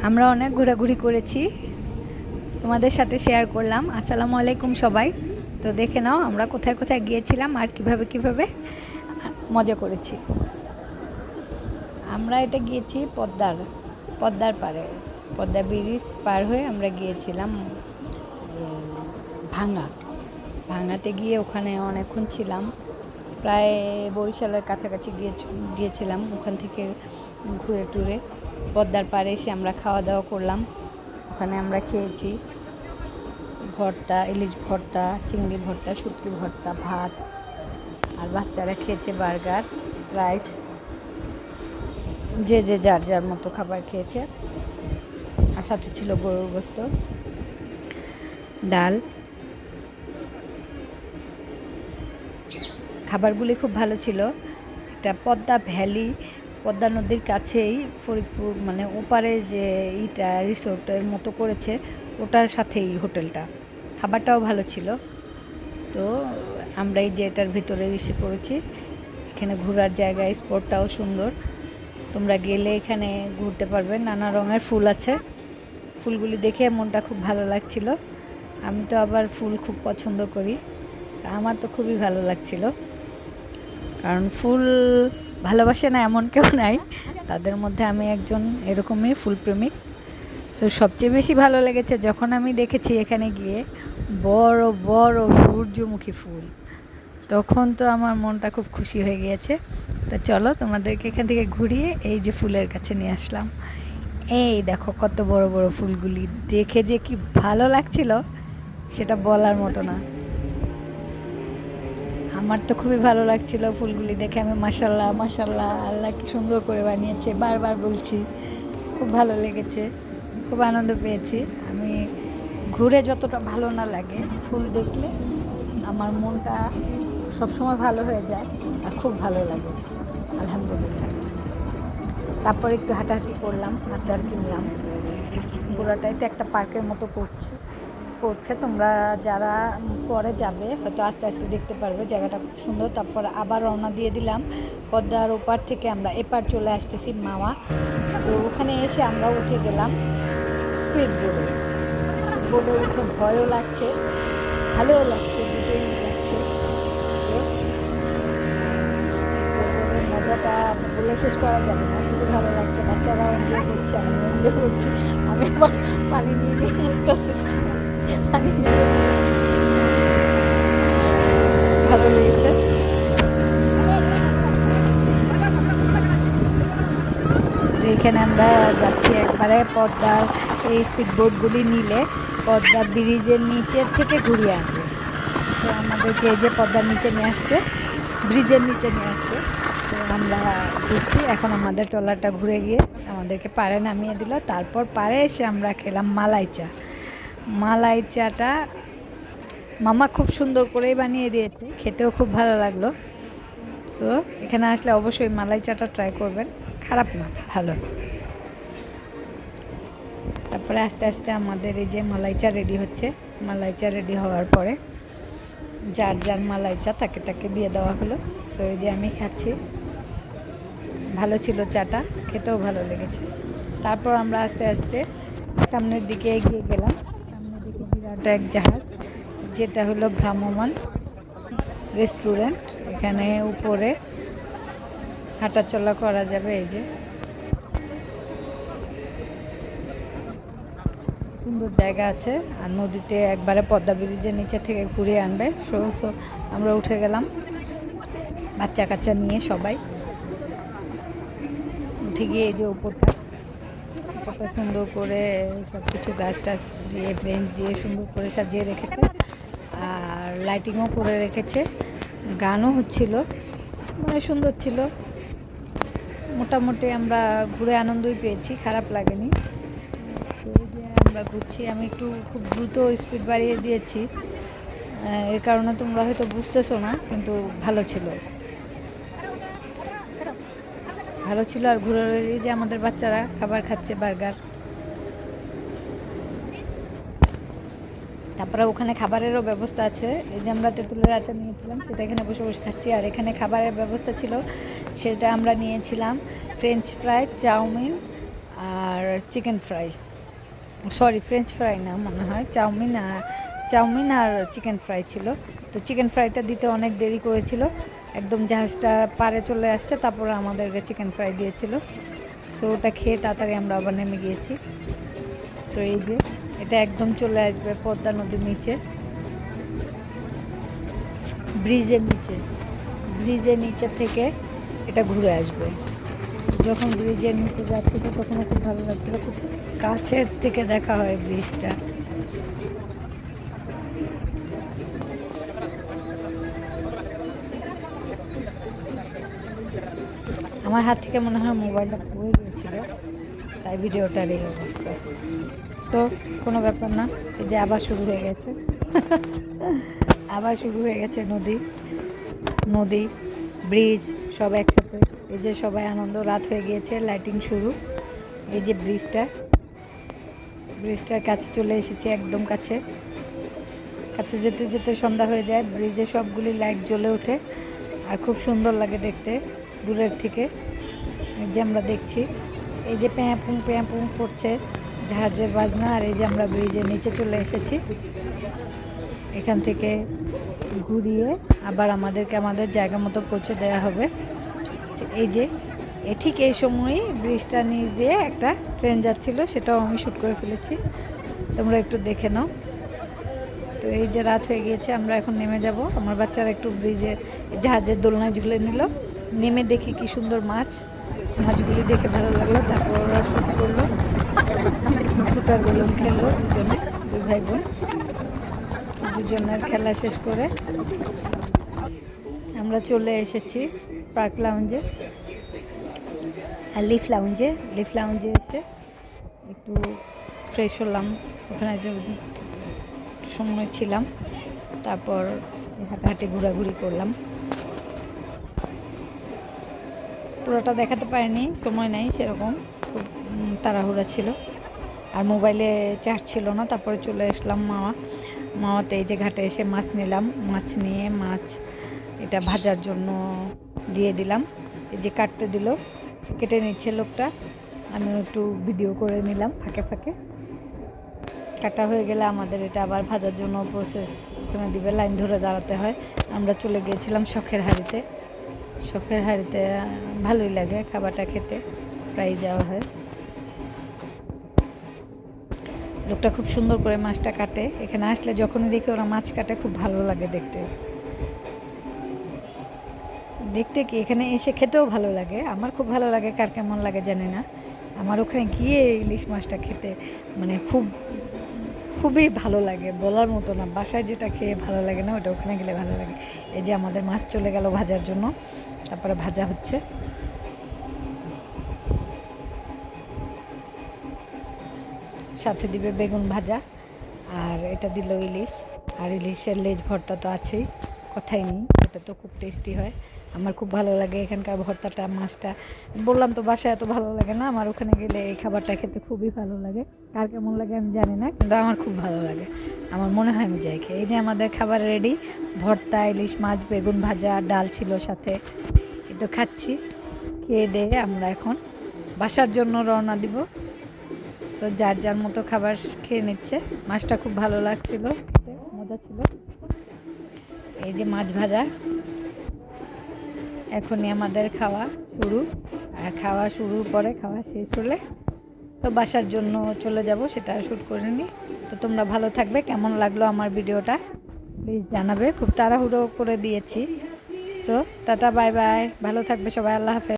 আমরা অনেক ঘোরাঘুরি করেছি, তোমাদের সাথে শেয়ার করলাম। আসসালামু আলাইকুম সবাই। তো দেখে নাও আমরা কোথায় কোথায় গিয়েছিলাম আর কিভাবে কিভাবে মজা করেছি। আমরা এটা গিয়েছি পদ্মার পাড়ে, পদ্মা ব্রিজ পার হয়ে আমরা গিয়েছিলাম ভাঙাতে গিয়ে ওখানে অনেকক্ষণ ছিলাম, প্রায় বরিশালের কাছাকাছি গিয়েছিলাম। ওখান থেকে ঘুরে টুরে পদ্মার পাড়ে এসে আমরা খাওয়া দাওয়া করলাম। ওখানে আমরা খেয়েছি ভর্তা, ইলিশ ভর্তা, চিংড়ি ভর্তা, শুটকি ভর্তা, ভাত, আর বাচ্চারা খেয়েছে বার্গার, রাইস, যে যার যার মতো খাবার খেয়েছে। আর সাথে ছিল গরুর গোস্ত, ডাল। খাবারগুলি খুব ভালো ছিল। এটা পদ্মা ভ্যালি, পদ্মা নদীর কাছেই ফরিদপুর, মানে ওপারে যে ইটা রিসোর্টের মতো করেছে ওটার সাথেই হোটেলটা। খাবারটাও ভালো ছিল। তো আমরা এই যে এটার ভিতরে এসে পড়েছি। এখানে ঘোরার জায়গা, স্পটটাও সুন্দর। তোমরা গেলে এখানে ঘুরতে পারবে। নানা রঙের ফুল আছে, ফুলগুলি দেখে মনটা খুব ভালো লাগছিল। আমি তো আবার ফুল খুব পছন্দ করি, আমার তো খুবই ভালো লাগছিল। কারণ ফুল ভালোবাসে না এমন কেউ নাই, তাদের মধ্যে আমি একজন এরকমই ফুলপ্রেমিক। তো সবচেয়ে বেশি ভালো লেগেছে যখন আমি দেখেছি এখানে গিয়ে বড় বড় সূর্যমুখী ফুল, তখন তো আমার মনটা খুব খুশি হয়ে গিয়েছে। তো চলো তোমাদেরকে এখান থেকে ঘুরিয়ে এই যে ফুলের কাছে নিয়ে আসলাম। এই দেখো কত বড় বড় ফুলগুলি, দেখে যে কি ভালো লাগছিল সেটা বলার মতো না। আমার তো খুবই ভালো লাগছিল ফুলগুলি দেখে। আমি মাশাল্লাহ মাশাল্লাহ, আল্লাহ কি সুন্দর করে বানিয়েছে, বারবার বলছি। খুব ভালো লেগেছে, খুব আনন্দ পেয়েছি। আমি ঘুরে যতটা ভালো না লাগে, ফুল দেখলে আমার মনটা সবসময় ভালো হয়ে যায় আর খুব ভালো লাগে, আলহামদুলিল্লাহ। তারপর একটু হাঁটাহাঁটি করলাম, আচার কিনলাম। পুরাটা এটা একটা পার্কের মতো করছে। তোমরা যারা পরে যাবে হয়তো আস্তে আস্তে দেখতে পারবে, জায়গাটা খুব সুন্দর। তারপর আবার রওনা দিয়ে দিলাম পদ্মার ওপার থেকে। আমরা এপার চলে আসতেছি মাওয়া। তো ওখানে এসে আমরা উঠে গেলাম স্পিড বোর্ডে উঠে ভয়ও লাগছে, ভালোও লাগছে, দুটোই লাগছে। মজাটা বলে শেষ করা যাবে না, খুবই ভালো লাগছে। বাচ্চারাও এনজয় করছে, আমিও এনজয় করছি। আমি আবার পানি নিয়ে মুখটা ধুচ্ছি, পানি নিয়ে ভালো লেগেছে। তো এখানে আমরা যাচ্ছি একবারে পদ্মার এই স্পিড বোটগুলি নিলে পদ্মা ব্রিজের নিচের থেকে ঘুরিয়ে আনবে। সো আমাদেরকে এই যে পদ্মার নিচে নিয়ে আসছে, ব্রিজের নিচে নিয়ে আসছে। তো আমরা ঘুরছি এখন। আমাদের ট্রলারটা ঘুরে গিয়ে আমাদেরকে পাড়ে নামিয়ে দিল। তারপর পাড়ে এসে আমরা খেলাম মালাই চাটা মামা খুব সুন্দর করেই বানিয়ে দিয়েছে, খেতেও খুব ভালো লাগলো। সো এখানে আসলে অবশ্যই মালাই চাটা ট্রাই করবেন, খারাপ না, ভালো। তারপরে আস্তে আস্তে আমাদের এই যে মালাই চা রেডি হচ্ছে। মালাই চা রেডি হওয়ার পরে যার যার মালাই চা তাকে তাকে দিয়ে দেওয়া হলো। সো এই যে আমি খাচ্ছি, ভালো ছিল চাটা, খেতেও ভালো লেগেছে। তারপর আমরা আস্তে আস্তে সামনের দিকে এগিয়ে গেলাম। সামনের দিকে বিরাট এক জাহাজ, যেটা হলো ভ্রাম্যমাণ রেস্টুরেন্ট। এখানে উপরে হাঁটাচলা করা যাবে। এই যে সুন্দর জায়গা আছে, আর নদীতে একবারে পদ্মা ব্রিজের নিচে থেকে ঘুরিয়ে আনবে। সো আমরা উঠে গেলাম বাচ্চা কাচ্চা নিয়ে সবাই। উঠে গিয়ে এই যে উপরটা সুন্দর করে সব কিছু গাছ টাছ দিয়ে, বেঞ্চ দিয়ে সুন্দর করে সাজিয়ে রেখেছে, আর লাইটিংও করে রেখেছে, গানও হচ্ছিল, মানে সুন্দর ছিল। মোটামুটি আমরা ঘুরে আনন্দই পেয়েছি, খারাপ লাগেনি। সেই যে আমরা ঘুরছি, আমি একটু খুব দ্রুত স্পিড বাড়িয়ে দিয়েছি, এর কারণে তোমরা হয়তো বুঝতেছো না, কিন্তু ভালো ছিল। আর ঘুরে যে আমাদের বাচ্চারা খাবার খাচ্ছে, বার্গার। তারপরে ওখানে খাবারেরও ব্যবস্থা আছে। এই যে আমরা তেঁতুলের আচার নিয়েছিলাম, সেটা এখানে বসে বসে খাচ্ছি। আর এখানে খাবারের ব্যবস্থা ছিল, সেটা আমরা নিয়েছিলাম ফ্রেঞ্চ ফ্রাই, চাউমিন, আর chicken fry, sorry French fry না, মনে হয় চাউমিন আর চিকেন ফ্রাই ছিল। তো চিকেন ফ্রাইটা দিতে অনেক দেরি করেছিল, একদম জাহাজটা পাড়ে চলে আসছে, তারপরে আমাদেরকে চিকেন ফ্রাই দিয়েছিল। সো ওটা খেয়ে তাড়াতাড়ি আমরা আবার নেমে গিয়েছি। তো এই যে এটা একদম চলে আসবে পদ্মা নদীর নিচে, ব্রিজের নিচে থেকে এটা ঘুরে আসবে। যখন ব্রিজের নিচে যাচ্ছিল তখন খুব ভালো লাগছিল, খুব কাছের থেকে দেখা হয় ব্রিজটা। আমার হাত থেকে মনে হয় মোবাইলটা পড়ে গিয়েছিল, তাই ভিডিওটার এই অবস্থা। তো কোনো ব্যাপার না, এই যে আবার শুরু হয়ে গেছে আবার শুরু হয়ে গেছে নদী ব্রিজ সব একসাথে। এই যে সবাই আনন্দ, রাত হয়ে গিয়েছে, লাইটিং শুরু। এই যে ব্রিজটার কাছে চলে এসেছি, একদম কাছে যেতে যেতে সন্ধ্যা হয়ে যায়, ব্রিজে সবগুলি লাইট জ্বলে ওঠে আর খুব সুন্দর লাগে দেখতে দূরের থেকে। যে আমরা দেখছি এই যে প্যাঁ পুং করছে জাহাজের বাজনা, আর এই যে আমরা ব্রিজের নিচে চলে এসেছি। এখান থেকে ঘুরিয়ে আবার আমাদেরকে আমাদের জায়গা মতো পৌঁছে দেওয়া হবে। এই যে ঠিক এই সময়ই ব্রিজটার নিচ দিয়ে একটা ট্রেন যাচ্ছিল, সেটাও আমি শ্যুট করে ফেলেছি, তোমরা একটু দেখে নাও। তো এই যে রাত হয়ে গিয়েছে, আমরা এখন নেমে যাব। আমার বাচ্চারা একটু জাহাজের দোলনায় ঝুলে নিল, নেমে দেখি কি সুন্দর মাছগুলি দেখে ভালো লাগলো। তারপর ওরা শ্যুট করলো, ফুটার বেলুন খেললো দুই ভাই বোন। দুজনের খেলা শেষ করে আমরা চলে এসেছি পার্ক লাউঞ্জে, লিফ লাউঞ্জে এসে একটু ফ্রেশ হলাম, ওখানে যে সময় ছিলাম, তারপর হাঁটাহাঁটি ঘোরাঘুরি করলাম। পুরোটা দেখাতে পারিনি, সময় নেই সেরকম, খুব তাড়াহুড়া ছিল আর মোবাইলে চার্জ ছিল না। তারপরে চলে আসলাম মাওয়াতে। এই যে ঘাটে এসে মাছ নিলাম, মাছ এটা ভাজার জন্য দিয়ে দিলাম। এই যে কাটতে দিল, কেটে নিচ্ছে লোকটা, আমি একটু ভিডিও করে নিলাম ফাঁকে ফাঁকে। কাটা হয়ে গেলে আমাদের এটা আবার ভাজার জন্য প্রসেস ওখানে দিবে, লাইন ধরে দাঁড়াতে হয়। আমরা চলে গিয়েছিলাম শখের হাঁড়িতে ভালোই লাগে খাবারটা খেতে, প্রায় যাওয়া হয়। লোকটা খুব সুন্দর করে মাছটা কাটে, এখানে আসলে যখনই দেখি ওরা মাছ কাটে খুব ভালো লাগে দেখতে কি এখানে এসে খেতেও ভালো লাগে, আমার খুব ভালো লাগে, কার কেমন লাগে জানি না। আমার ওখানে গিয়ে ইলিশ মাছটা খেতে মানে খুবই ভালো লাগে, বলার মতো না। বাসায় যেটা খেয়ে ভালো লাগে না, ওটা ওখানে গেলে ভালো লাগে। এই যে আমাদের মাছ চলে গেল ভাজার জন্য, তারপরে ভাজা হচ্ছে। সাথে দিবে বেগুন ভাজা, আর এটা দিল ইলিশ, আর ইলিশের লেজ ভর্তা তো আছেই, কথাই নেই, এটা তো খুব টেস্টি হয়। আমার খুব ভালো লাগে এখানকার ভর্তাটা, মাছটা। বললাম তো বাসায় এত ভালো লাগে না, আমার ওখানে গেলে এই খাবারটা খেতে খুবই ভালো লাগে। কার কেমন লাগে আমি জানি না, কিন্তু আমার খুব ভালো লাগে, আমার মনে হয় আমি যাই খেয়ে। এই যে আমাদের খাবার রেডি, ভর্তা, ইলিশ মাছ, বেগুন ভাজা, ডাল ছিল সাথে। এই তো খাচ্ছি, খেয়ে দিয়ে আমরা এখন বাসার জন্য রওনা দিব। তো যার মতো খাবার খেয়ে নিচ্ছে। মাছটা খুব ভালো লাগছিল, মজা ছিল। এই যে মাছ ভাজা, এখনই আমাদের খাওয়া শুরু, আর খাওয়া শুরুর পরে খাওয়া শেষ হলে তো বাসার জন্য চলে যাব, সেটা শ্যুট করে নিই। তো তোমরা ভালো থাকবে, কেমন লাগলো আমার ভিডিওটা প্লিজ জানাবে, খুব তাড়াহুড়ো করে দিয়েছি। সো টাটা বাই বাই, ভালো থাকবে সবাই, আল্লাহ হাফেজ।